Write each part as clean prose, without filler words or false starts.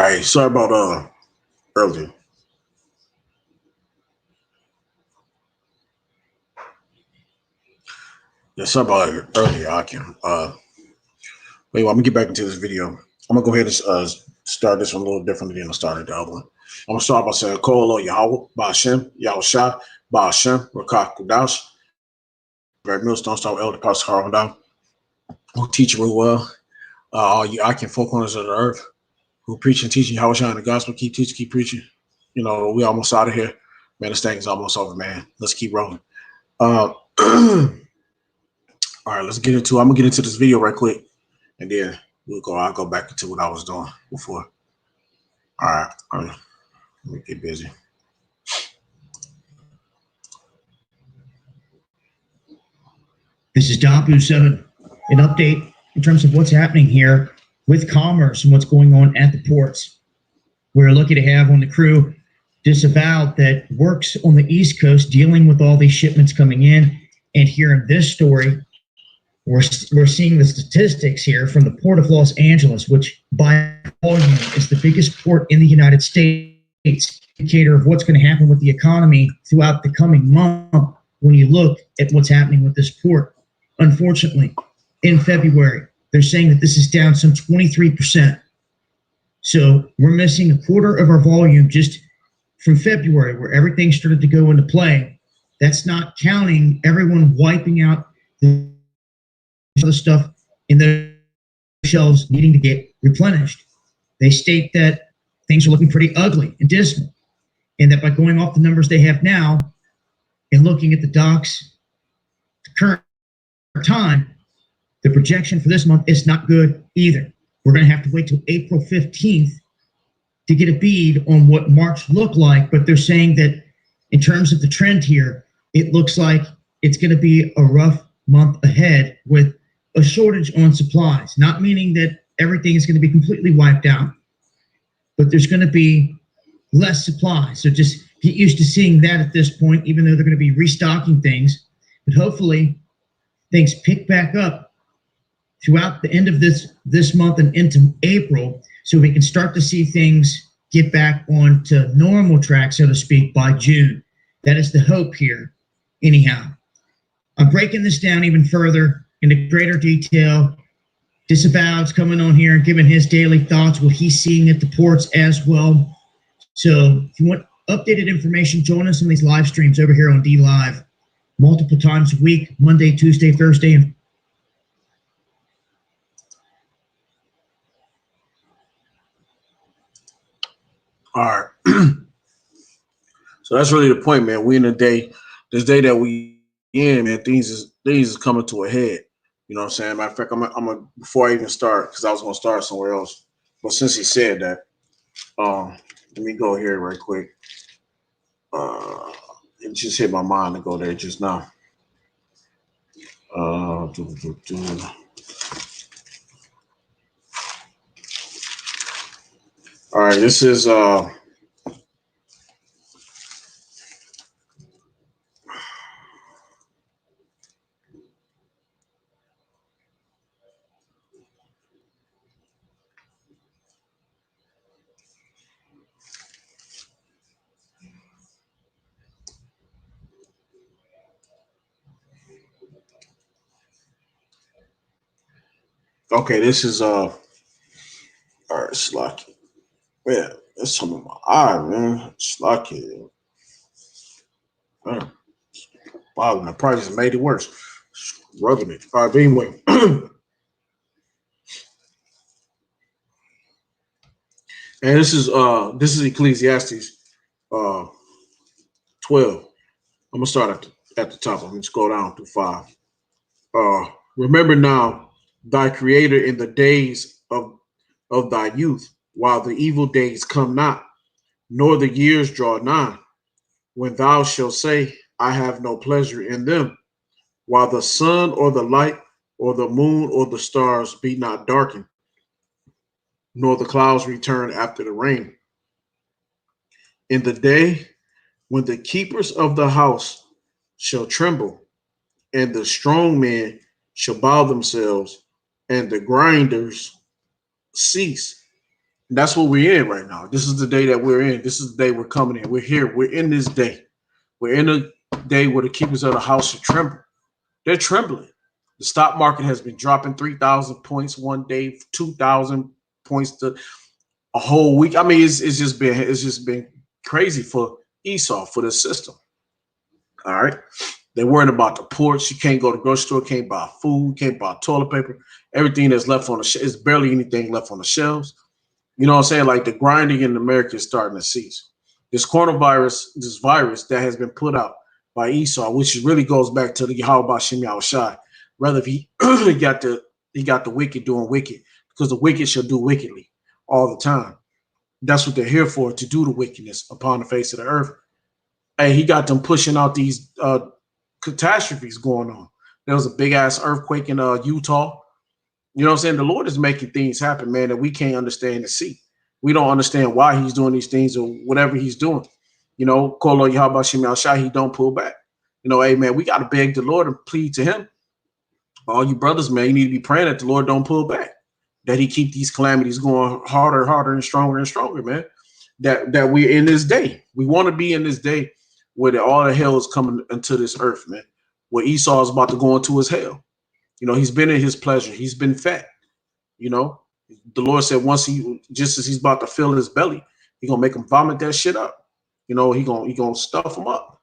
right, sorry about earlier. Yeah, sorry about earlier, I can. But anyway, I'm gonna get back into this video. I'm gonna go ahead and start this one a little differently than I started the other one. I'm gonna start by saying Kolo Yahweh, Ba'Shem, Yahushua, Ba'Shem, Rakak Kudash, Brad Millstone, Star Elder Pastor Carl down, who teach real well. All you I can four corners of the earth, who preach and teaching Yahushua and the gospel, keep teaching, keep preaching. You know, we almost out of here. Man, this thing is almost over, man. Let's keep rolling. All right, let's get into I'm gonna get into this video right quick, and then I'll go back into what I was doing before. All right, let me get busy. This is Dapu7, an update in terms of what's happening here with commerce and what's going on at the ports. We're lucky to have on the crew Disavowed that works on the East Coast dealing with all these shipments coming in. And here in this story, we're seeing the statistics here from the Port of Los Angeles, which by volume is the biggest port in the United States, indicator of what's going to happen with the economy throughout the coming month when you look at what's happening with this port. Unfortunately, in February, they're saying that this is down some 23%. So we're missing a quarter of our volume just from February, where everything started to go into play. That's not counting everyone wiping out the other stuff in the shelves needing to get replenished. They state that things are looking pretty ugly and dismal, and that by going off the numbers they have now and looking at the docks, the current time, the projection for this month is not good either. We're going to have to wait till April 15th to get a bead on what March looked like, but they're saying that in terms of the trend here, it looks like it's going to be a rough month ahead with a shortage on supplies, not meaning that everything is going to be completely wiped out, but there's going to be less supply. So just get used to seeing that at this point, even though they're going to be restocking things. But hopefully things pick back up throughout the end of this month and into April, so we can start to see things get back onto normal track, so to speak, by June. That is the hope here. Anyhow, I'm breaking this down even further into greater detail. Disavowed's coming on here and giving his daily thoughts, what he's seeing at the ports as well. So if you want updated information, join us on these live streams over here on DLive multiple times a week, Monday, Tuesday, Thursday, and All right. So that's really the point, man. We in this day that we in, man, things is coming to a head. You know what I'm saying? Matter of fact, I'm before I even start, because I was gonna start somewhere else. But since he said that, let me go here right quick. It just hit my mind to go there just now. All right, this is okay, this is all right, Slocky. Man, that's something in my eye, man. Slocky. Man. Wow, the price has made it worse. Rubbing it. All right, but anyway. And this is Ecclesiastes 12. I'm gonna start at the top. I'm gonna scroll down to 5. Remember now thy creator in the days of thy youth, while the evil days come not, nor the years draw nigh, when thou shalt say, I have no pleasure in them, while the sun or the light or the moon or the stars be not darkened, nor the clouds return after the rain. In the day when the keepers of the house shall tremble, and the strong men shall bow themselves, and the grinders cease, And that's what we're in right now. This is the day that we're in. This is the day we're coming in. We're here. We're in this day. We're in a day where the keepers of the house should tremble. They're trembling. The stock market has been dropping 3,000 points one day, 2,000 points to a whole week. I mean, it's just been crazy for Esau, for the system. All right. They're worried about the ports. You can't go to the grocery store, can't buy food, can't buy toilet paper. Everything that's left on the is barely anything left on the shelves. You know what I'm saying? Like the grinding in America is starting to cease. This coronavirus, this virus that has been put out by Esau, which really goes back to the Yahweh Shem Yahushai. Rather, he got the wicked doing wicked, because the wicked shall do wickedly all the time. That's what they're here for, to do the wickedness upon the face of the earth. And he got them pushing out these catastrophes going on. There was a big ass earthquake in Utah. You know what I'm saying? The Lord is making things happen, man, that we can't understand and see. We don't understand why he's doing these things or whatever he's doing. You know, Kolo Yahweh Shem Shai, he don't pull back. You know, hey, man, we got to beg the Lord and plead to him. All you brothers, man, you need to be praying that the Lord don't pull back, that he keep these calamities going harder and stronger, man. That we're in this day. We want to be in this day where all the hell is coming into this earth, man, where Esau is about to go into his hell. You know, he's been in his pleasure. He's been fat. You know, the Lord said once just as he's about to fill his belly, he's going to make him vomit that shit up. You know, he gonna stuff him up.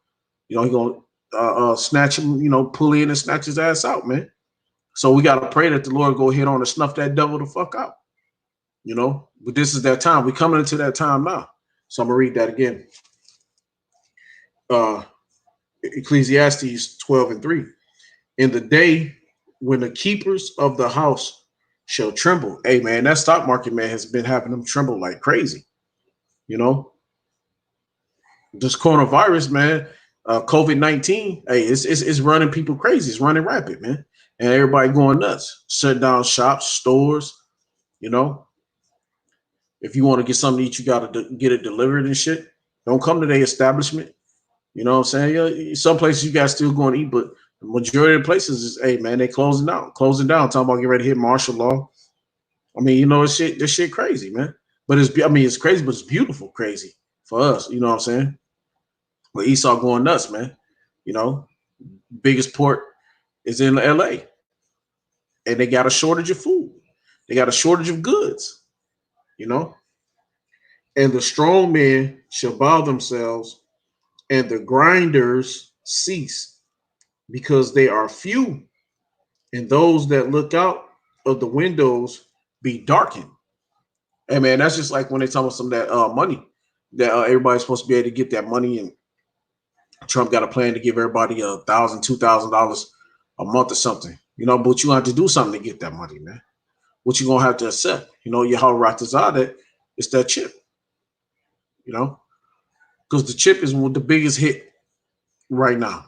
You know, he gonna snatch him, you know, pull in and snatch his ass out, man. So we got to pray that the Lord go ahead on and snuff that devil the fuck out. You know, but this is that time. We're coming into that time now. So I'm going to read that again. Ecclesiastes 12:3. In the day when the keepers of the house shall tremble. Hey, man, that stock market, man, has been having them tremble like crazy. You know, this coronavirus, man, COVID-19, hey, it's running people crazy. It's running rapid, man. And everybody going nuts. Shut down shops, stores, you know. If you want to get something to eat, you got to get it delivered and shit. Don't come to the establishment. You know what I'm saying? Yeah, some places you guys still going to eat, but the majority of places is, hey, man, they closing down. Talking about getting ready to hit martial law. I mean, you know, this shit crazy, man. But it's crazy, but it's beautiful crazy for us. You know what I'm saying? But Esau going nuts, man. You know, biggest port is in LA. And they got a shortage of food. They got a shortage of goods, you know. And the strong men shall bow themselves, and the grinders cease, because they are few, and those that look out of the windows be darkened. Hey, man, that's just like when they talk about some of that money that everybody's supposed to be able to get that money, and Trump got a plan to give everybody $1,000, $2,000 a month or something. You know, but you have to do something to get that money, man. What you gonna have to accept? You know, Yahweh Ratazah, that it's that chip. You know, because the chip is the biggest hit right now.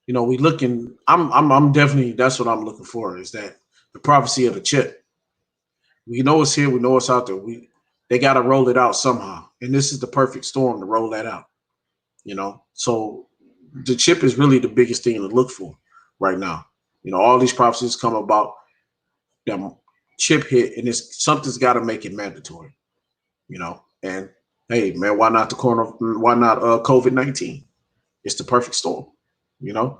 You know, we looking. I'm definitely, that's what I'm looking for, is that the prophecy of the chip. We know it's here. We know it's out there. They got to roll it out somehow, and this is the perfect storm to roll that out. You know, so the chip is really the biggest thing to look for right now. You know, all these prophecies come about them chip hit, and something's got to make it mandatory. You know, and hey, man, why not COVID-19? It's the perfect storm. You know,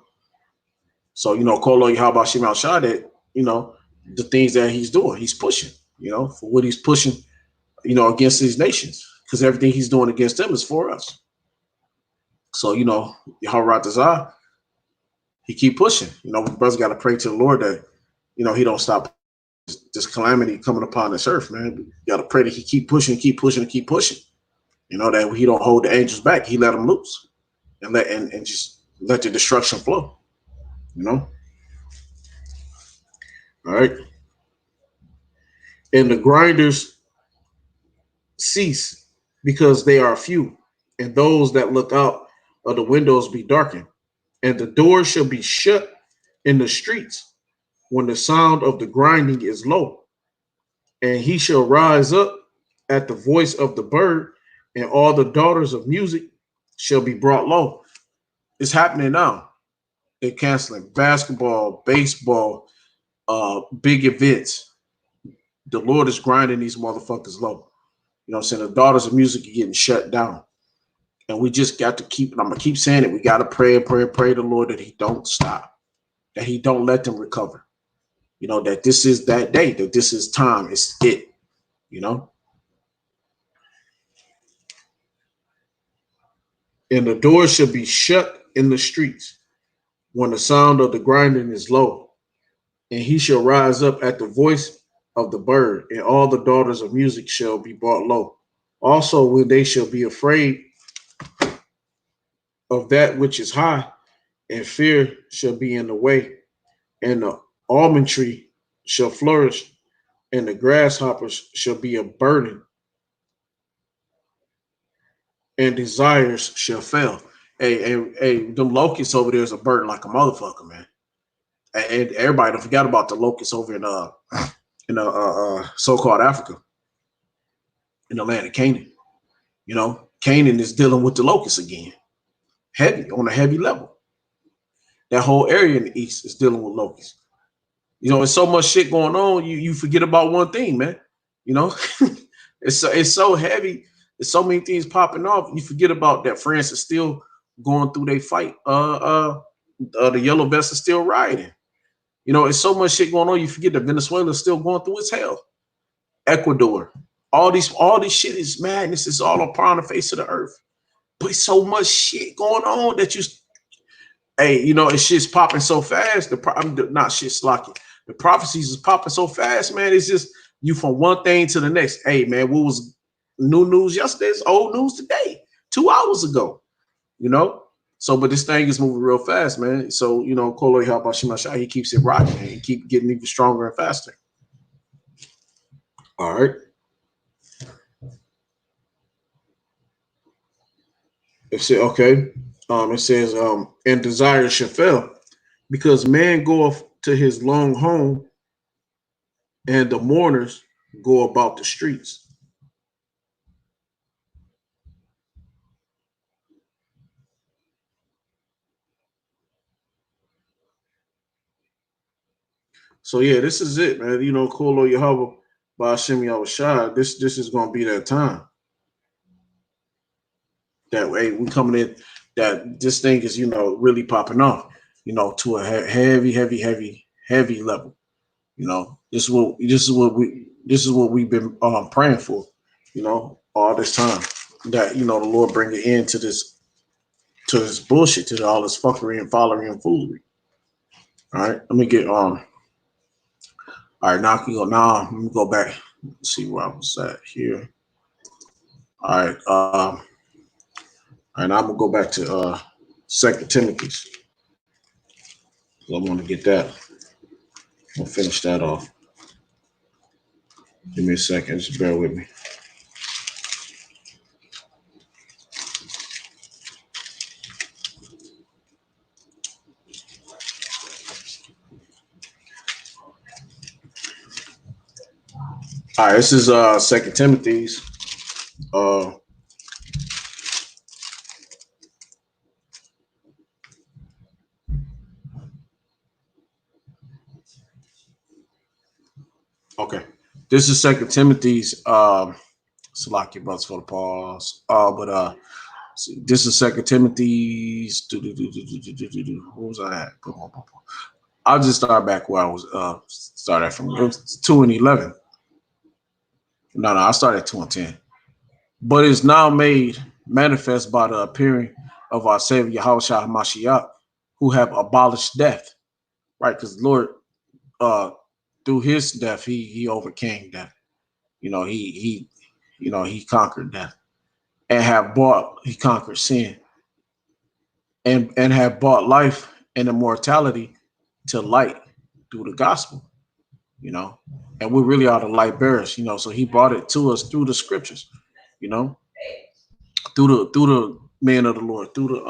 so you know, Kolo Yahweh Shem Shah, that, you know, the things that he's doing, he's pushing. You know, for what he's pushing, you know, against these nations, because everything he's doing against them is for us. So, you know, Yahweh Ratazah, he keep pushing. You know, brothers got to pray to the Lord that, you know, he don't stop this calamity coming upon this earth, man. You got to pray that he keep pushing. You know, that he don't hold the angels back. He let them loose and just let the destruction flow. You know. All right. And the grinders cease, because they are few, and those that look out of the windows be darkened, and the doors shall be shut in the streets when the sound of the grinding is low. And he shall rise up at the voice of the bird, and all the daughters of music shall be brought low. It's happening now. They're canceling basketball, baseball, big events. The Lord is grinding these motherfuckers low. You know what I'm saying? The daughters of music are getting shut down. And we just got to keep, and I'm gonna keep saying it, we got to pray and pray and pray to the Lord that he don't stop, that he don't let them recover. You know, that this is that day, that this is time, it's it, you know? And the doors shall be shut in the streets when the sound of the grinding is low. And he shall rise up at the voice of the bird, and all the daughters of music shall be brought low. Also, when they shall be afraid of that which is high, and fear shall be in the way, and the almond tree shall flourish, and the grasshoppers shall be a burden, and desires shall fail. Hey, them locusts over there is a burden like a motherfucker, man. And everybody don't forget about the locusts over in so-called Africa, in the land of Canaan. You know, Canaan is dealing with the locusts again, heavy on a heavy level. That whole area in the east is dealing with locusts. You know, there's so much shit going on, you forget about one thing, man. You know, it's so heavy. There's so many things popping off. You forget about that. France is still going through their fight. The yellow vest is still rioting. You know, it's so much shit going on. You forget that Venezuela is still going through its hell. Ecuador, all these shit is madness. It's all upon the face of the earth. But so much shit going on that hey, you know, it's shit's popping so fast. Not shit slocking. The prophecies is popping so fast, man. It's just you from one thing to the next. Hey, man, what was new news yesterday is old news today, 2 hours ago, you know? So, but this thing is moving real fast, man. So, you know, Kolo Habashimasha, he keeps it rocking and he keep getting even stronger and faster. All right. It said, okay. It says, and desire shall fail, because man goeth to his long home, and the mourners go about the streets. So yeah, this is it, man. You know, Kolo Yahweh by Hashem Yahushua. This is gonna be that time. That way we coming in, that this thing is, you know, really popping off, you know, to a heavy level. You know, this is what we've been praying for, you know, all this time. That, you know, the Lord bring an end to this bullshit, to all this fuckery and follery and foolery. All right, let me get all right, now let me go back. Let's see where I was at here. All right, and I'm gonna go back to Second Timothy's. I want to get that. I'll finish that off. Give me a second, just bear with me. All right, this is Second Timothy's. Okay, this is Second Timothy's. Salaki brothers for the pause. But this is Second Timothy's. What was I at? I'll just start back where I was. Start at from 2 and 11. No, I started at 2 and 10. But it's now made manifest by the appearing of our Savior Yahushua HaMashiach, who have abolished death, right? Because the Lord, through his death, he overcame death. You know, he conquered death, and he conquered sin, and have brought life and immortality to light through the gospel. You know, and we really are the light bearers. You know, so he brought it to us through the scriptures. You know, through the men of the Lord, through the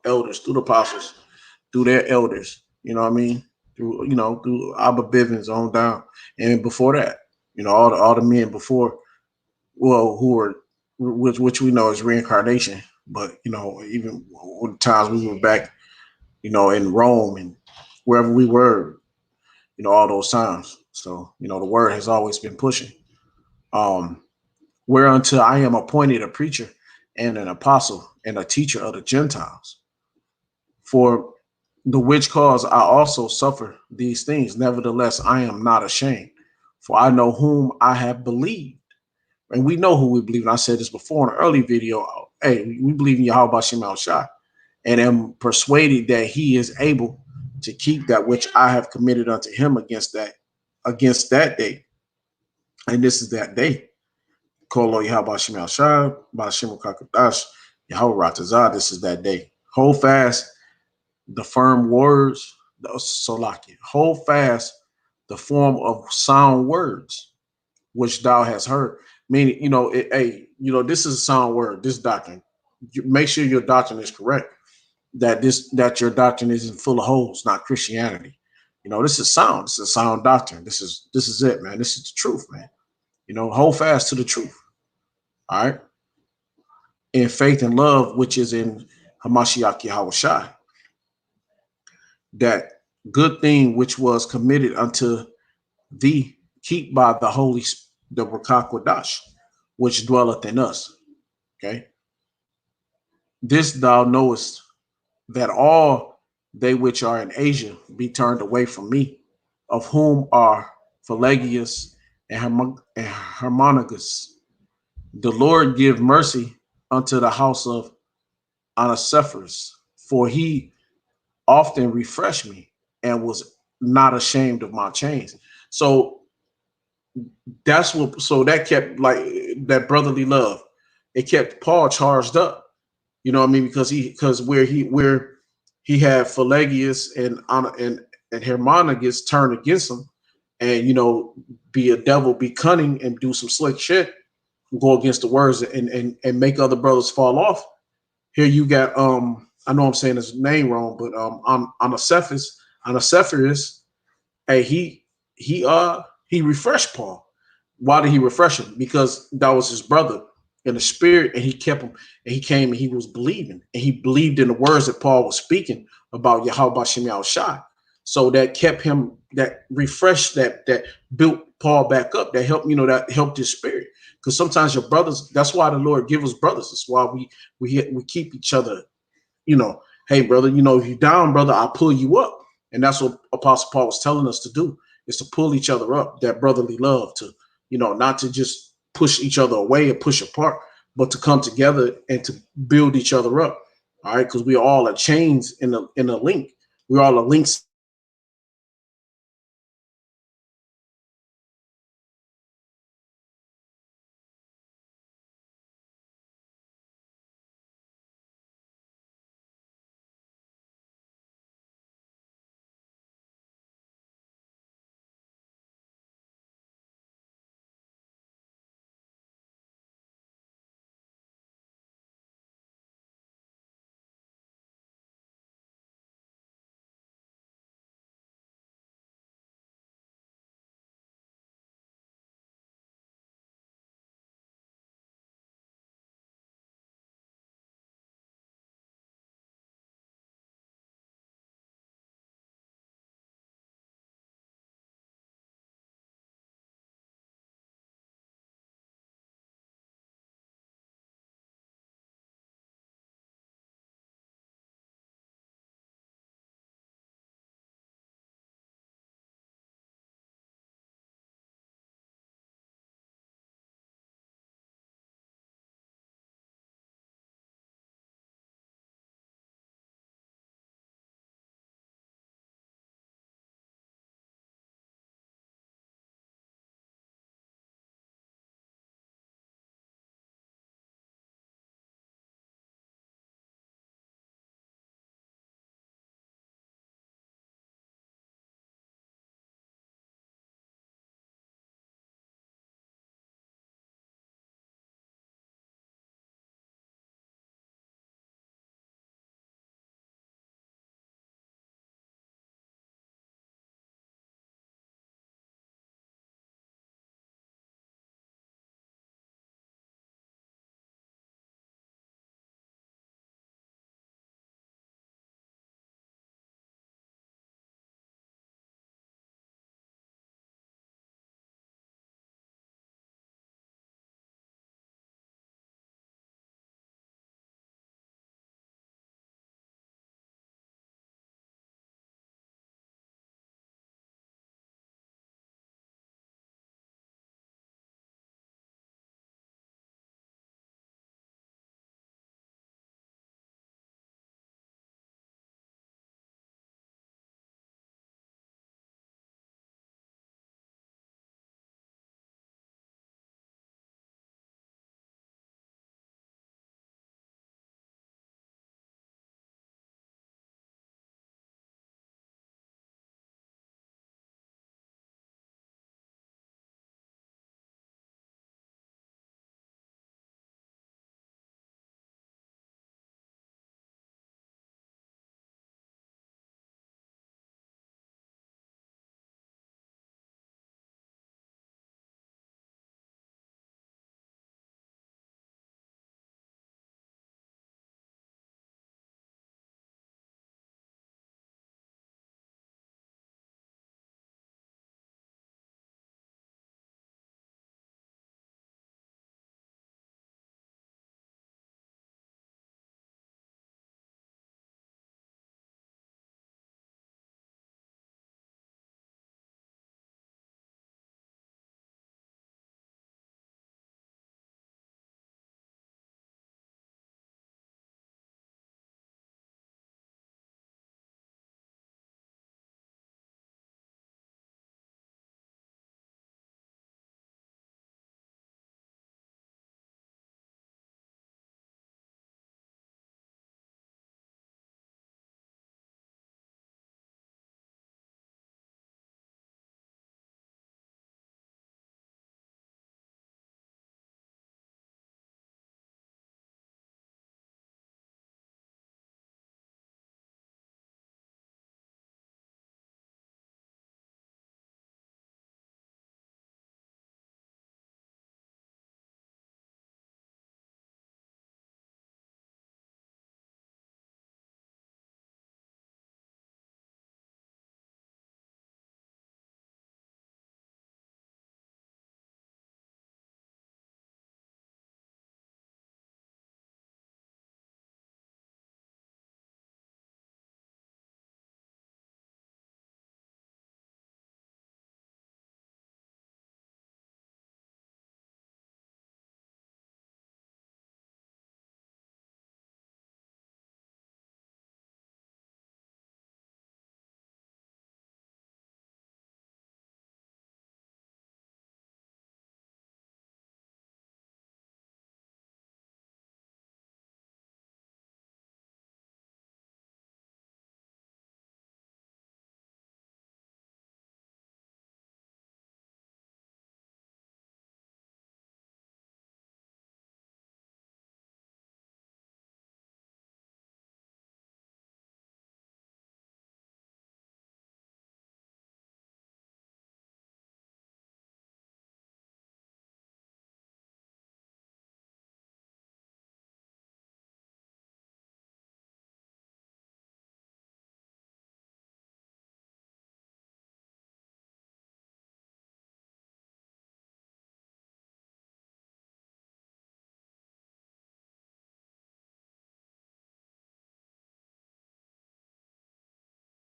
elders, through the apostles, through their elders. You know what I mean? Through Abba Bivens on down, and before that, you know, all the men before, well, who were, which we know is reincarnation. But you know, even with the times we were back, you know, in Rome and wherever we were, you know, all those times. So you know, the word has always been pushing. whereunto I am appointed a preacher and an apostle and a teacher of the Gentiles. For the which cause I also suffer these things. Nevertheless, I am not ashamed, for I know whom I have believed. And we know who we believe. And I said this before in an early video. Hey, we believe in Yahweh Shem Shai, and am persuaded that he is able to keep that which I have committed unto him against that day. And this is that day. Kolo Yahweh Shem Shai, Bashem Kakadash, Yahweh Ratazah. This is that day. Hold fast the firm words, the Solaki. Hold fast the form of sound words which thou hast heard. Meaning, this is a sound word, this doctrine. Make sure your doctrine is correct. That your doctrine isn't full of holes, not Christianity. This is sound. This is a sound doctrine. This is it, man. This is the truth, man. Hold fast to the truth. All right. In faith and love, which is in Hamashiach Yahweh Shai. That good thing which was committed unto thee, keep by the Holy, the Rakakwadash, which dwelleth in us. Okay. This thou knowest, that all they which are in Asia be turned away from me, of whom are Pelagius and Hermogenes. The Lord give mercy unto the house of Onesiphorus, for he often refreshed me and was not ashamed of my chains. So that kept, like, that brotherly love. It kept Paul charged up. You know what I mean? Because where he had Pelagius and Hermogenes turn against him and, be a devil, be cunning and do some slick shit, go against the words and make other brothers fall off. Here you got, I know I'm saying his name wrong, but Onesiphorus, hey, he refreshed Paul. Why did he refresh him? Because that was his brother in the spirit, and he kept him, and he came and he was believing, and he believed in the words that Paul was speaking about Yahweh Shem Shai. So that kept him, that refreshed, that built Paul back up, that helped, that helped his spirit. Because sometimes your brothers, that's why the Lord give us brothers. That's why we keep each other, hey, brother, if you're down, brother, I'll pull you up. And that's what Apostle Paul was telling us to do, is to pull each other up, that brotherly love, to, not to just push each other away and push apart, but to come together and to build each other up. All right. Because we all are chains in a link. We're all a links